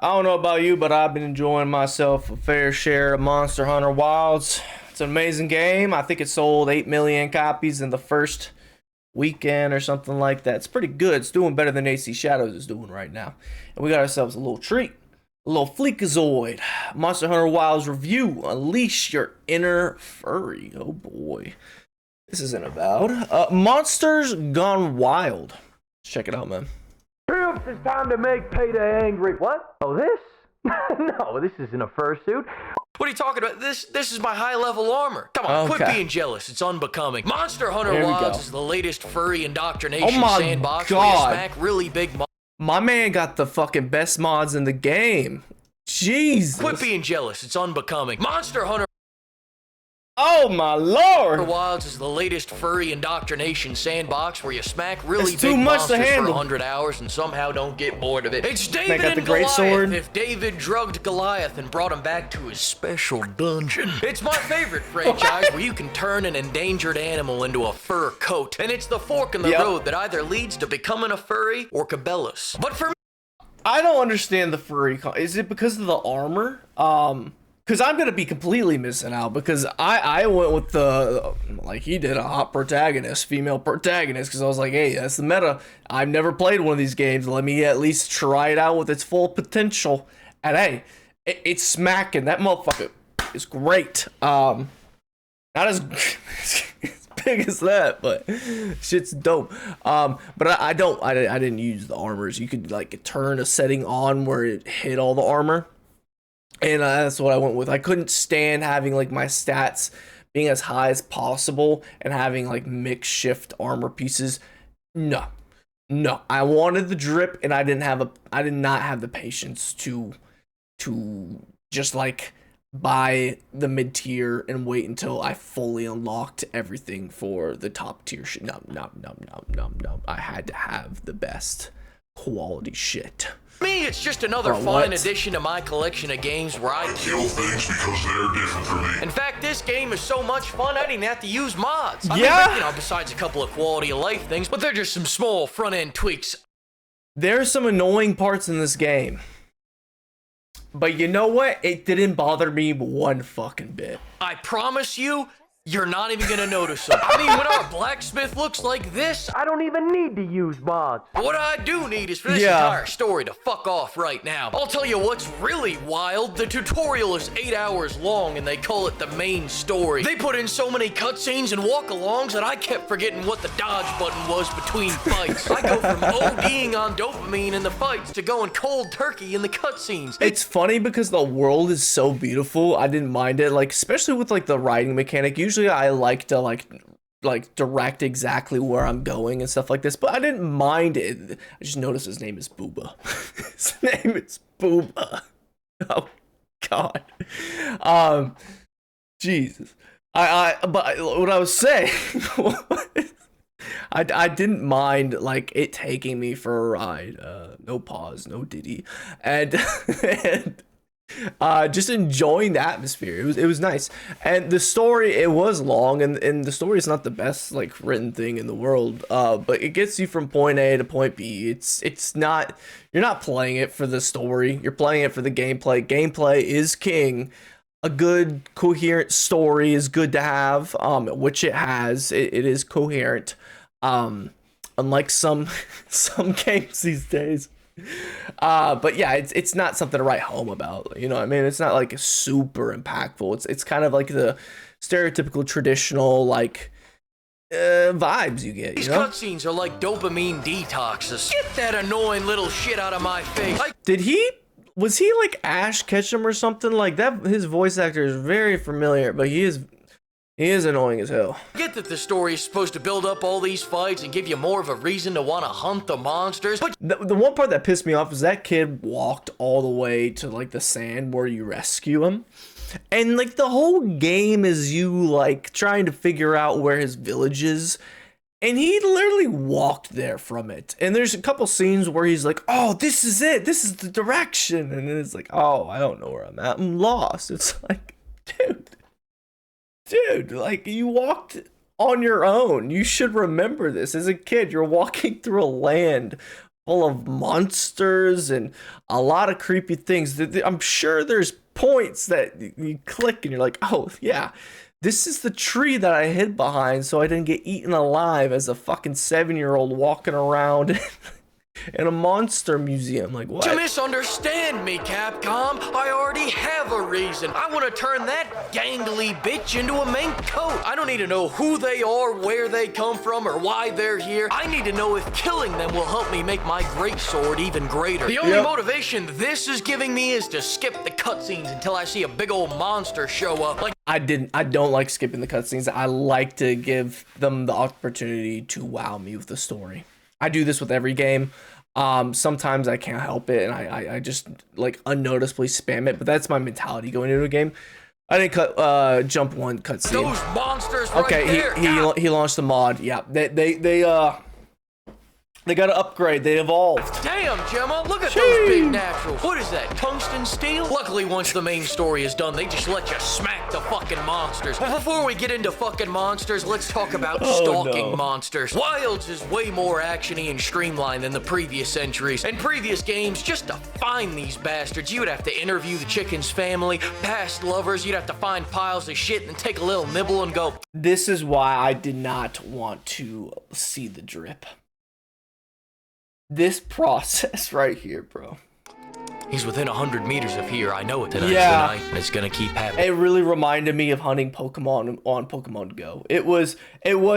I don't know about you, but I've been enjoying myself a fair share of Monster Hunter Wilds. It's an amazing game. I think it sold 8 million copies in the first weekend or something like that. It's pretty good. It's doing better than AC Shadows is doing right now. And we got ourselves a little treat. A little FLEEKAZOID. Monster Hunter Wilds review. Unleash your inner furry. Oh boy. This isn't about Monsters Gone Wild. Let's check it out, man. Troops, it's time to make Payday angry. What? Oh, this? No, this isn't a fursuit. What are you talking about? This is my high-level armor. Come on, Okay. quit being jealous. It's unbecoming. Monster Hunter There we Wilds go. is the latest furry indoctrination Oh my sandbox where you God. smack really big My man got the fucking best mods in the game. Jesus. Quit being jealous. It's unbecoming. Monster Hunter Oh my lord. Wilds is the latest furry indoctrination sandbox where you smack really It's too big much to monsters for handle. 100 hours and somehow don't get bored of it. It's David got the and great Goliath sword. if David drugged Goliath and brought him back to his special dungeon. It's my favorite franchise where you can turn an endangered animal into a fur coat. And it's the fork in the Yep. road that either leads to becoming a furry or Cabela's. But for me, I don't understand the furry is it because of the armor? Because I'm gonna be completely missing out because I went with the like he did, a hot protagonist, female protagonist, because I was like, hey, that's the meta. I've never played one of these games. Let me at least try it out with its full potential. And hey, it's smacking. That motherfucker is great. Not as big as that, but shit's dope. But I didn't use the armors. You could like turn a setting on where it hit all the armor. And that's what I went with. I couldn't stand having like my stats being as high as possible and having like mix shift armor pieces. No. I wanted the drip, and I did not have the patience to just like buy the mid tier and wait until I fully unlocked everything for the top tier shit. No. I had to have the best quality shit. me, it's just another Bro, fine what? addition to my collection of games where I Kill things because they're different from me. In fact, this game is so much fun, I didn't have to use mods. I Yeah. mean, besides a couple of quality of life things, but they're just some small front-end tweaks. There's some annoying parts in this game. But you know what? It didn't bother me one fucking bit. I promise you, you're not even gonna notice them. I mean, when our blacksmith looks like this, I don't even need to use mods. what I do need is for this Yeah. entire story to fuck off right now. I'll tell you what's really wild. The tutorial is 8 hours long and they call it the main story. They put in so many cutscenes and walk-alongs that I kept forgetting what the dodge button was between fights. I go from ODing on dopamine in the fights to going cold turkey in the cutscenes. It's funny because the world is so beautiful. I didn't mind it, like especially with like the riding mechanic. Usually I like to like direct exactly where I'm going and stuff like this, but I didn't mind it. I just noticed his name is Booba. His name is Booba. Oh God. Jesus. But what I was saying was, I didn't mind like it taking me for a ride. No pause, no Diddy, and just enjoying the atmosphere. It was nice, and the story, it was long, and the story is not the best like written thing in the world. But it gets you from point A to point B. It's not, you're not playing it for the story. You're playing it for the gameplay. Gameplay is king. A good coherent story is good to have, which it has. It is coherent. Unlike some games these days. But yeah, it's not something to write home about. You know what I mean? It's not like super impactful. It's kind of like the stereotypical traditional like vibes you get. These You know? cutscenes are like dopamine detoxes. Get that annoying little shit out of my face. Was he like Ash Ketchum or something like that? His voice actor is very familiar, but he is annoying as hell. I get that the story is supposed to build up all these fights and give you more of a reason to want to hunt the monsters, but The one part that pissed me off is that kid walked all the way to like the sand where you rescue him. And like the whole game is you like trying to figure out where his village is. And he literally walked there from it. And there's a couple scenes where he's like, oh, this is it. This is the direction. And then it's like, oh, I don't know where I'm at. I'm lost. It's like, dude, like you walked on your own. You should remember this. As a kid, you're walking through a land full of monsters and a lot of creepy things. I'm sure there's points that you click and you're like, oh yeah, this is the tree that I hid behind so I didn't get eaten alive as a fucking 7-year-old walking around in a monster museum. Like, what? You misunderstand me, Capcom. I already have a reason. I want to turn that gangly bitch into a mink coat. I don't need to know who they are, where they come from, or why they're here. I need to know if killing them will help me make my greatsword even greater. The only motivation this is giving me is to skip the cutscenes until I see a big old monster show up. Like, I don't like skipping the cutscenes. I like to give them the opportunity to wow me with the story. I do this with every game. Sometimes I can't help it and I just like unnoticeably spam it, but that's my mentality going into a game. I didn't jump one cutscene. Those monsters right there. Okay, he launched the mod. Yeah, they got to upgrade. They evolved. Damn, Gemma, look at those big naturals. What is that, tungsten steel? Luckily, once the main story is done, they just let you smack the fucking monsters. But before we get into fucking monsters, let's talk about stalking monsters. Wilds is way more actiony and streamlined than the previous entries. In previous games, just to find these bastards, you would have to interview the chicken's family, past lovers, you'd have to find piles of shit and take a little nibble and go. This is why I did not want to see the drip. This process right here, bro. He's within 100 meters of here. I know it. Tonight's the night, and it's gonna keep happening. It really reminded me of hunting Pokemon on Pokemon Go. It was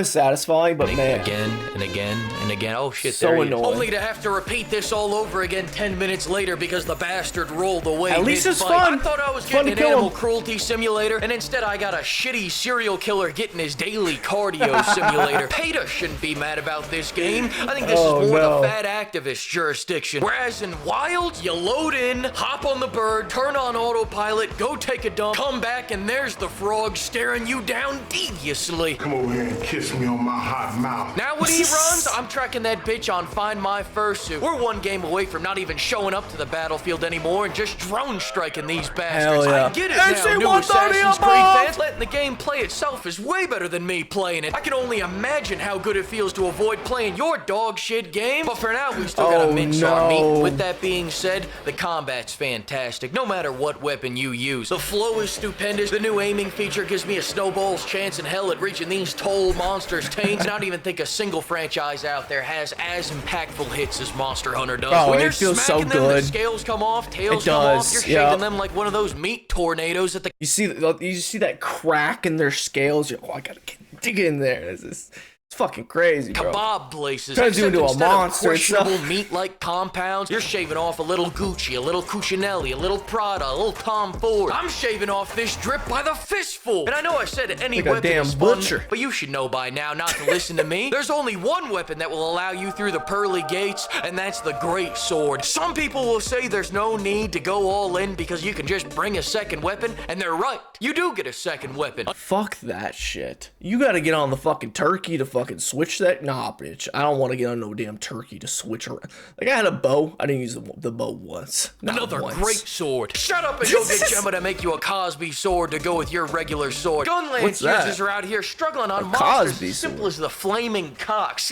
satisfying, but man, again and again and again. Oh shit! So there annoying. Only to have to repeat this all over again 10 minutes later because the bastard rolled away. At least it's fun. I thought I was Fun getting to an kill animal him. cruelty simulator, and instead I got a shitty serial killer getting his daily cardio simulator. PETA shouldn't be mad about this game. I think this is more the fat activist jurisdiction. Whereas in Wild, you load in, hop on the bird, turn on autopilot, go take a dump, come back, and there's the frog staring you down deviously. Come over here and kiss me on my hot mouth. Now when he runs, I'm tracking that bitch on Find My Fursuit. We're one game away from not even showing up to the battlefield anymore and just drone striking these bastards. Hell yeah. I get it now, new Assassin's Creed fans. Letting the game play itself is way better than me playing it. I can only imagine how good it feels to avoid playing your dog shit game. But for now, we still gotta mince our meat. With that being said, the combat's fantastic, no matter what weapon you use. The flow is stupendous. The new aiming feature gives me a snowball's chance in hell at reaching these tall monsters' taints. I don't even think a single franchise out there has as impactful hits as Monster Hunter does. Oh, when you're it feels so smacking them, good. the scales come off, tails It come off. does, You're yep. shaking them like one of those meat tornadoes at the. You see that crack in their scales. You're, I gotta dig in there. It's fucking crazy, bro. Kebab places. Turns you into a monster. Questionable meat-like compounds. You're shaving off a little Gucci, a little Cucinelli, a little Prada, a little Tom Ford. I'm shaving off this drip by the fistful. And I know I said any like a weapon damn is fun, butcher. but you should know by now not to listen to me. There's only one weapon that will allow you through the pearly gates, and that's the great sword. Some people will say there's no need to go all in because you can just bring a second weapon, and they're right. You do get a second weapon. Fuck that shit. You gotta get on the fucking turkey to fucking switch that. Nah, bitch. I don't want to get on no damn turkey to switch around. Like, I had a bow. I didn't use the bow once. Another great sword. Shut up and go get Gemma to make you a Cosby sword to go with your regular sword. Gunlance users are out here struggling on monsters as simple as the flaming cocks.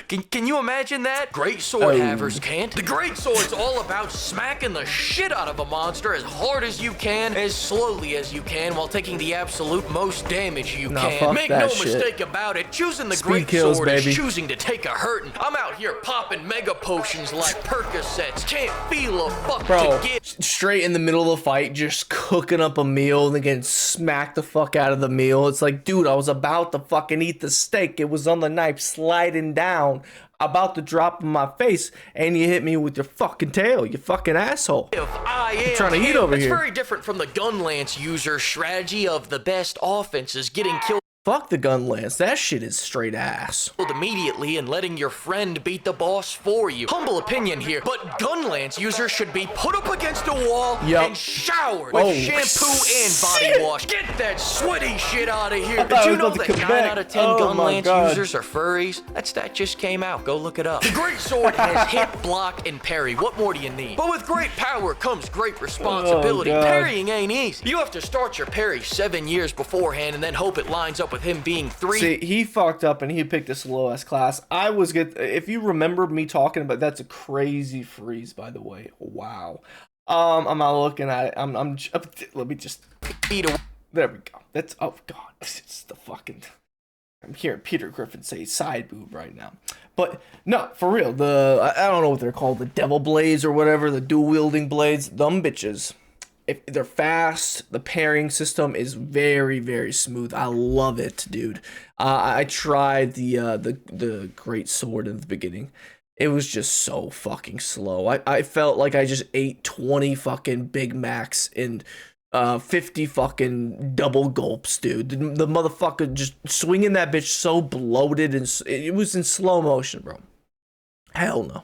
Can you imagine that? Great sword havers can't. The great sword's all about smacking the shit out of a monster as hard as you can, as slowly as you can, while taking the absolute most damage you can. Make no mistake about it. Choosing the great sword is choosing to take a hurtin'. I'm out here popping mega potions like Percocets. Can't feel a fuck to get. Straight in the middle of the fight, just cooking up a meal and then getting smacked the fuck out of the meal. It's like, dude, I was about to fucking eat the steak. It was on the knife sliding down, about to drop in my face, and you hit me with your fucking tail, you fucking asshole. If I am trying to eat over here. It's very different from the Gunlance user strategy of the best offenses getting killed. Fuck the gun lance. That shit is straight ass. Immediately and letting your friend beat the boss for you. Humble opinion here, but Gunlance users should be put up against a wall and showered with shampoo and body wash. Get that sweaty shit out of here. Did you know that 9 out of 10 Gunlance users are furries? That stat just came out. Go look it up. The great sword has hit, block, and parry. What more do you need? But with great power comes great responsibility. Parrying ain't easy. You have to start your parry 7 years beforehand and then hope it lines up up with him being 3. See, he fucked up and he picked a slow ass class. I was good. If you remember me talking about, that's a crazy freeze, by the way. Wow. I'm not looking at it. Let me just. There we go. That's, oh god, it's the fucking. I'm hearing Peter Griffin say side boob right now. But no, for real, I don't know what they're called, the devil blades or whatever, the dual wielding blades, them bitches. If they're fast, the pairing system is very, very smooth. I love it, dude. I tried the great sword in the beginning. It was just so fucking slow. I felt like I just ate 20 fucking Big Macs in 50 fucking double gulps, dude. The motherfucker just swinging that bitch so bloated, and it was in slow motion, bro. Hell no.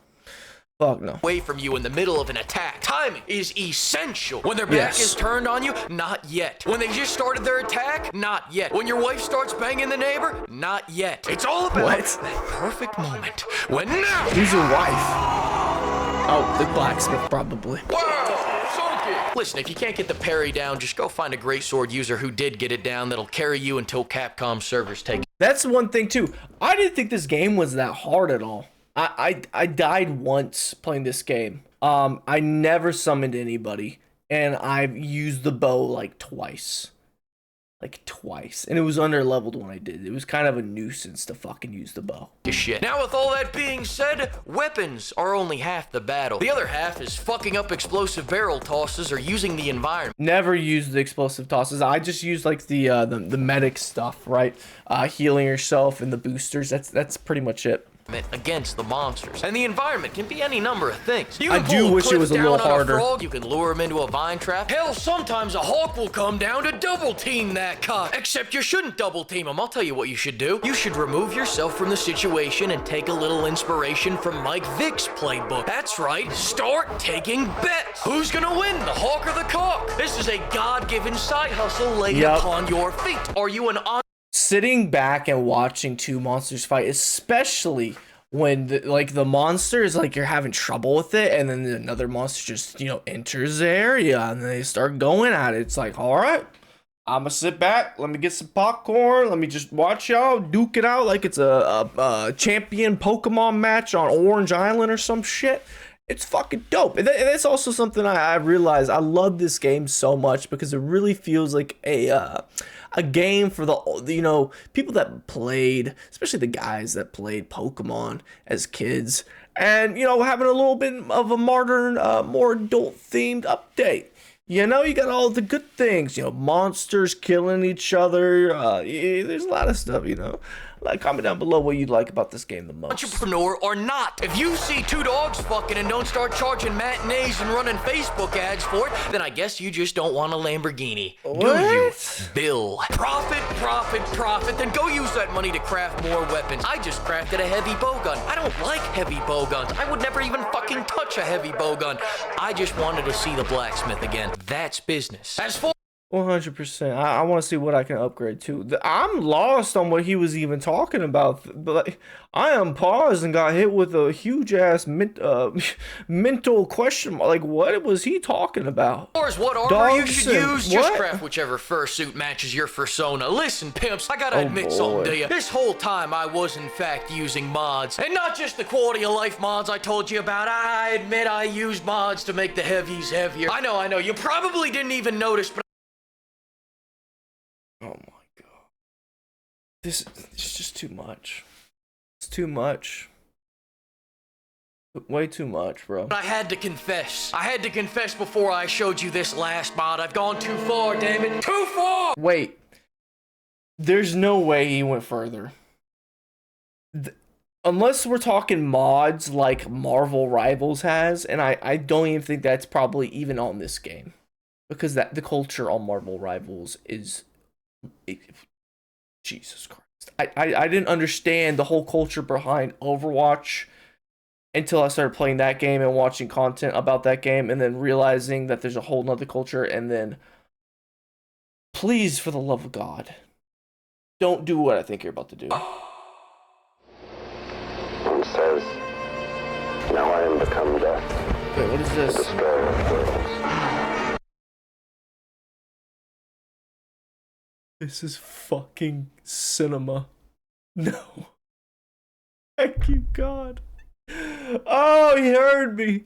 Fuck no. Away from you in the middle of an attack. Timing is essential. When their back is turned on you, not yet. When they just started their attack, not yet. When your wife starts banging the neighbor, not yet. It's all about that perfect moment. When now. Who's your wife? Oh, the blacksmith, probably. Listen, if you can't get the parry down, just go find a great sword user who did get it down that'll carry you until Capcom servers take it. That's one thing too. I didn't think this game was that hard at all. I died once playing this game. I never summoned anybody, and I've used the bow like twice. And it was under leveled when I did. It was kind of a nuisance to fucking use the bow. Shit. Now with all that being said, weapons are only half the battle. The other half is fucking up explosive barrel tosses or using the environment. Never used the explosive tosses. I just used like the medic stuff, right? Healing yourself and the boosters. That's pretty much it. Against the monsters, and the environment can be any number of things. I do wish it was a little harder. You can lure him into a vine trap. Hell, sometimes a hawk will come down to double team that cock. Except you shouldn't double team him. I'll tell you what you should do. You should remove yourself from the situation and take a little inspiration from Mike Vick's playbook. That's right. Start taking bets. Who's gonna win, the hawk or the cock? This is a God-given side hustle laid upon your feet. Are you an sitting back and watching two monsters fight, especially when the monster is like you're having trouble with it, and then another monster just enters the area and they start going at it. It's like, all right, I'm gonna sit back, let me get some popcorn, let me just watch y'all duke it out like it's a champion Pokemon match on Orange Island or some shit. It's fucking dope. And that's also something I realized. I love this game so much because it really feels like a game for the people that played, especially the guys that played Pokemon as kids, and having a little bit of a modern, more adult themed update. You got all the good things, monsters killing each other. There's a lot of stuff, Like, comment down below what you'd like about this game the most. Entrepreneur or not. If you see two dogs fucking and don't start charging matinees and running Facebook ads for it, then I guess you just don't want a Lamborghini. What? Do you? Bill. Profit, profit, profit. Then go use that money to craft more weapons. I just crafted a heavy bowgun. I don't like heavy bowguns. I would never even fucking touch a heavy bowgun. I just wanted to see the blacksmith again. That's business. As for 100%. I want to see what I can upgrade to. I'm lost on what he was even talking about. But I paused and got hit with a huge ass mental question. Like, what was he talking about? Or what armor you should use? Just craft whichever fursuit matches your fursona. Listen, pimps, I gotta admit something to you. This whole time I was in fact using mods, and not just the quality of life mods I told you about. I admit I used mods to make the heavies heavier. I know. You probably didn't even notice, but oh my god. It's just too much. It's too much. Way too much, bro. I had to confess. Before I showed you this last mod. I've gone too far, damn it. Too far! Wait. There's no way he went further. Unless we're talking mods like Marvel Rivals has, and I don't even think that's probably even on this game. Because the culture on Marvel Rivals is... Jesus Christ. I didn't understand the whole culture behind Overwatch until I started playing that game and watching content about that game, and then realizing that there's a whole nother culture. And then, please, for the love of God, don't do what I think you're about to do. One says, now I am become death. Wait, what is this? Destroyer of worlds. This is fucking cinema. No. Thank you, God. Oh, he heard me.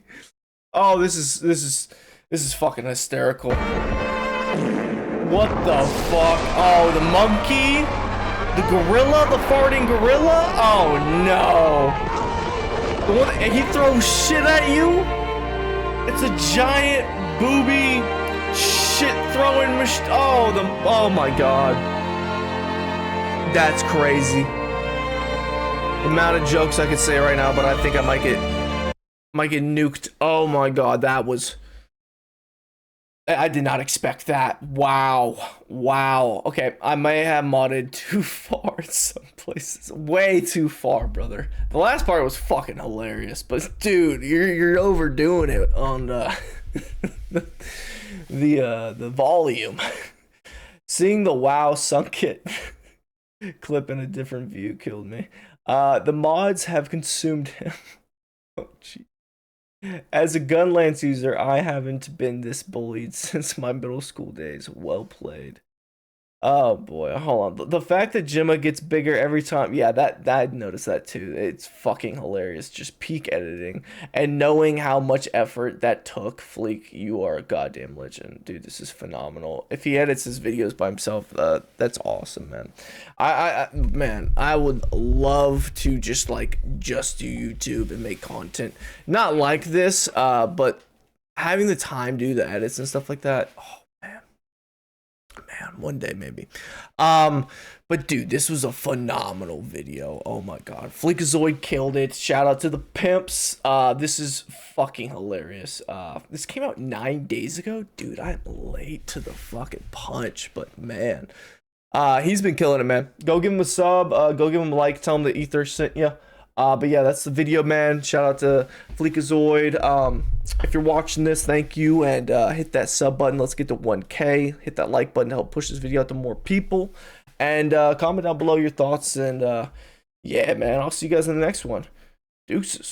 Oh, this is fucking hysterical. What the fuck? Oh, the monkey? The gorilla? The farting gorilla? Oh no. The one that, he throws shit at you? It's a giant booby shit throwing oh my God. That's crazy. The amount of jokes I could say right now, but I think I might get nuked. Oh my God, that was, I did not expect that. Wow. Okay, I may have modded too far in some places. Way too far, brother. The last part was fucking hilarious, but dude, you're overdoing it on the volume. Seeing the WoW sunk it clip in a different view killed me. The mods have consumed him. Oh, gee. As a Gunlance user, I haven't been this bullied since my middle school days. Well played. Oh boy, hold on. The fact that Gemma gets bigger every time, yeah, that I noticed that too. It's fucking hilarious. Just peak editing and knowing how much effort that took. Fleek, you are a goddamn legend, dude. This is phenomenal. If he edits his videos by himself, that's awesome, man. I would love to just do YouTube and make content, not like this, but having the time to do the edits and stuff like that. Oh, man, one day maybe. But dude, this was a phenomenal video. Oh my God, FLEEKAZOID killed it. Shout out to the pimps. This is fucking hilarious. This came out 9 days ago, dude. I'm late to the fucking punch, but man, he's been killing it, man. Go give him a sub. Go give him a like. Tell him that EETHUR sent you. But yeah, that's the video, man. Shout out to FLEEKAZOID. If you're watching this, thank you, and hit that sub button. Let's get to 1K. Hit that like button to help push this video out to more people, and comment down below your thoughts. And yeah, man, I'll see you guys in the next one. Deuces.